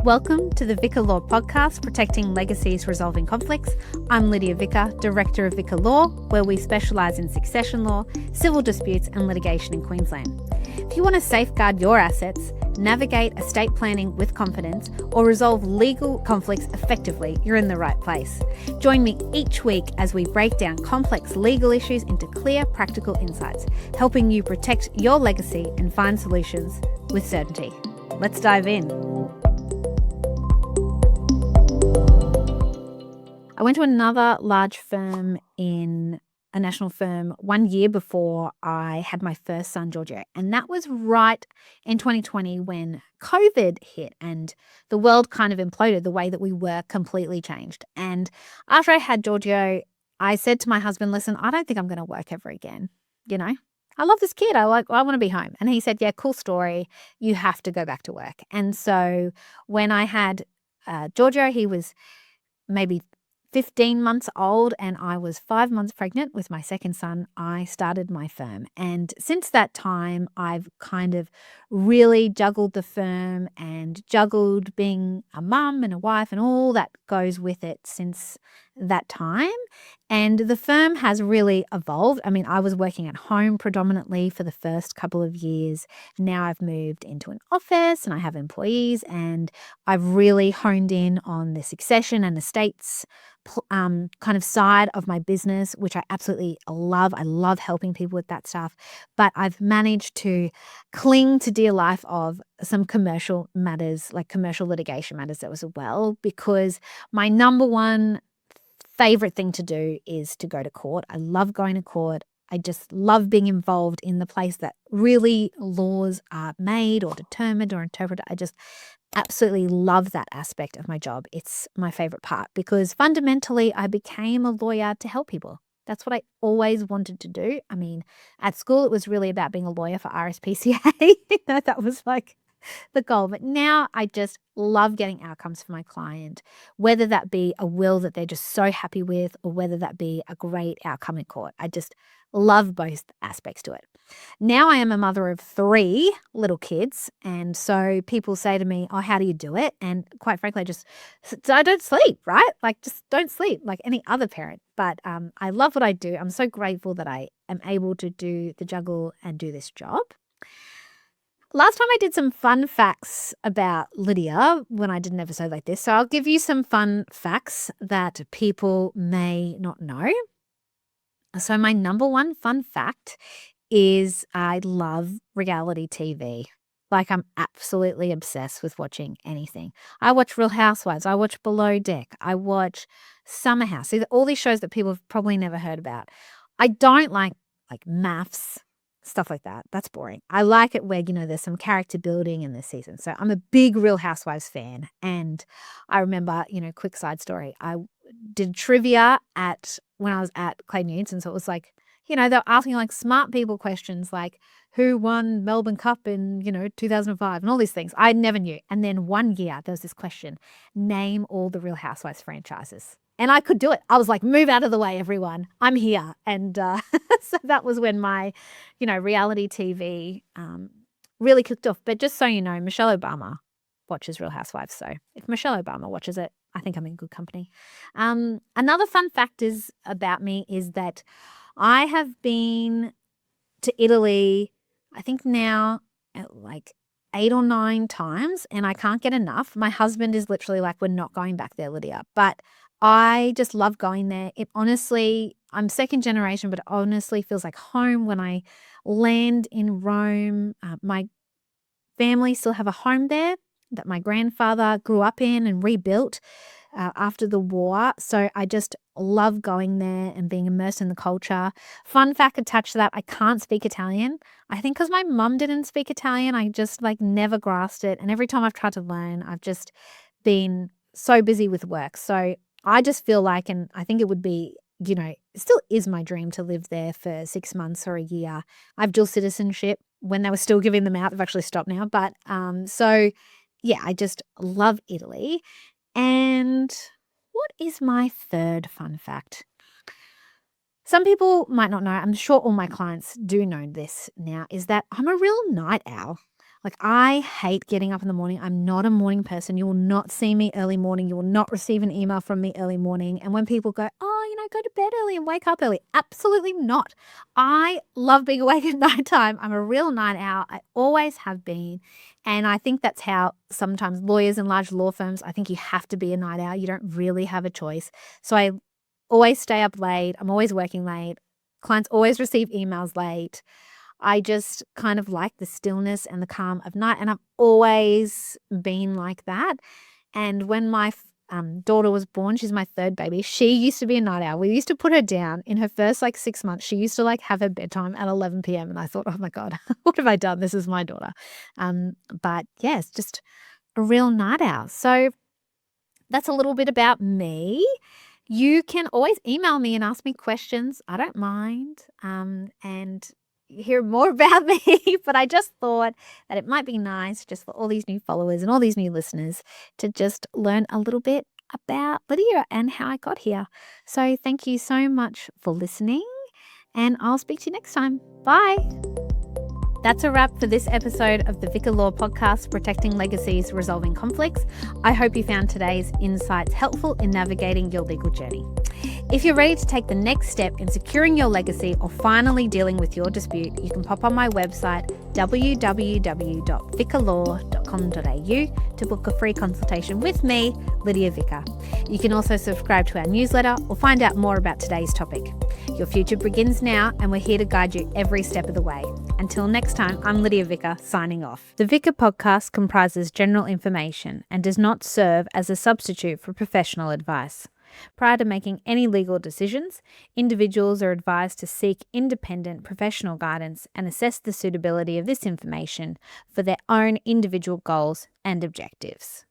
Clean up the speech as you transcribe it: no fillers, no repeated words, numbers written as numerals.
Welcome to the Vicca Law Podcast, Protecting Legacies, Resolving Conflicts. I'm Lidia Vicca, Director of Vicca Law, where we specialise in succession law, civil disputes and litigation in Queensland. If you want to safeguard your assets, navigate estate planning with confidence, or resolve legal conflicts effectively, you're in the right place. Join me each week as we break down complex legal issues into clear, practical insights, helping you protect your legacy and find solutions with certainty. Let's dive in. I went to another large firm in a national firm 1 year before I had my first son, Giorgio. And that was right in 2020 when COVID hit and the world kind of imploded. The way that we were completely changed. And after I had Giorgio, I said to my husband, listen, I don't think I'm going to work ever again. You know, I love this kid. I want to be home. And he said, yeah, cool story. You have to go back to work. And so when I had Giorgio, he was maybe 15 months old and I was 5 months pregnant with my second son. I started my firm. And since that time, I've kind of really juggled the firm and juggled being a mum and a wife and all that goes with it since that time. And the firm has really evolved. I mean, I was working at home predominantly for the first couple of years. Now I've moved into an office and I have employees and I've really honed in on the succession and estates kind of side of my business, which I absolutely love. I love helping people with that stuff. But I've managed to cling to dear life of some commercial matters, like commercial litigation matters as well, because my number one favorite thing to do is to go to court. I love going to court. I just love being involved in the place that really laws are made or determined or interpreted. I just absolutely love that aspect of my job. It's my favorite part because fundamentally I became a lawyer to help people. That's what I always wanted to do. I mean, at school, it was really about being a lawyer for RSPCA. That was like the goal. But now I just love getting outcomes for my client, whether that be a will that they're just so happy with or whether that be a great outcome in court. I just love both aspects to it. Now I am a mother of 3 little kids. And so people say to me, oh, how do you do it? And quite frankly, I don't sleep, right? Like just don't sleep like any other parent. But I love what I do. I'm so grateful that I am able to do the juggle and do this job. Last time I did some fun facts about Lidia when I did an episode like this. So I'll give you some fun facts that people may not know. So my number one fun fact is I love reality TV. Like I'm absolutely obsessed with watching anything. I watch Real Housewives. I watch Below Deck. I watch Summer House. See, all these shows that people have probably never heard about. I don't like maths, stuff like that. That's boring. I like it where, there's some character building in this season. So I'm a big Real Housewives fan. And I remember, quick side story. I did trivia when I was at Clay Nudes. And so it was like, they were asking like smart people questions like who won Melbourne Cup in, 2005 and all these things. I never knew. And then 1 year there was this question, name all the Real Housewives franchises. And I could do it. I was like, move out of the way, everyone. I'm here. And so that was when my, reality TV really kicked off. But just so you know, Michelle Obama watches Real Housewives. So if Michelle Obama watches it, I think I'm in good company. Another fun fact about me is that I have been to Italy, I think now like 8 or 9 times, and I can't get enough. My husband is literally like, we're not going back there, Lidia. But I just love going there. It honestly, I'm second generation, but it honestly feels like home when I land in Rome. My family still have a home there that my grandfather grew up in and rebuilt after the war. So I just love going there and being immersed in the culture. Fun fact attached to that, I can't speak Italian. I think because my mum didn't speak Italian, I just never grasped it. And every time I've tried to learn, I've just been so busy with work. So I just feel like, and I think it would be, it still is my dream to live there for 6 months or a year. I have dual citizenship when they were still giving them out. They've actually stopped now. But so yeah, I just love Italy. And what is my third fun fact? Some people might not know, I'm sure all my clients do know this now, is that I'm a real night owl. Like, I hate getting up in the morning. I'm not a morning person. You will not see me early morning. You will not receive an email from me early morning. And when people go, oh, go to bed early and wake up early, absolutely not. I love being awake at nighttime. I'm a real night owl. I always have been. And I think that's how sometimes lawyers in large law firms, I think you have to be a night owl. You don't really have a choice. So I always stay up late. I'm always working late. Clients always receive emails late. I just kind of like the stillness and the calm of night. And I've always been like that. And when my daughter was born, she's my third baby, she used to be a night owl. We used to put her down in her first 6 months. She used to have her bedtime at 11 p.m. And I thought, oh my God, what have I done? This is my daughter. But yes, just a real night owl. So that's a little bit about me. You can always email me and ask me questions. I don't mind. And hear more about me, but I just thought that it might be nice just for all these new followers and all these new listeners to just learn a little bit about Lidia and how I got here. So thank you so much for listening, and I'll speak to you next time. Bye. That's a wrap for this episode of the Vicca Law Podcast, Protecting Legacies, Resolving Conflicts. I hope you found today's insights helpful in navigating your legal journey. If you're ready to take the next step in securing your legacy or finally dealing with your dispute, you can pop on my website, www.viccalaw.com.au, to book a free consultation with me, Lidia Vicca. You can also subscribe to our newsletter or find out more about today's topic. Your future begins now, and we're here to guide you every step of the way. Until next time, I'm Lidia Vicca, signing off. The Vicca Podcast comprises general information and does not serve as a substitute for professional advice. Prior to making any legal decisions, individuals are advised to seek independent professional guidance and assess the suitability of this information for their own individual goals and objectives.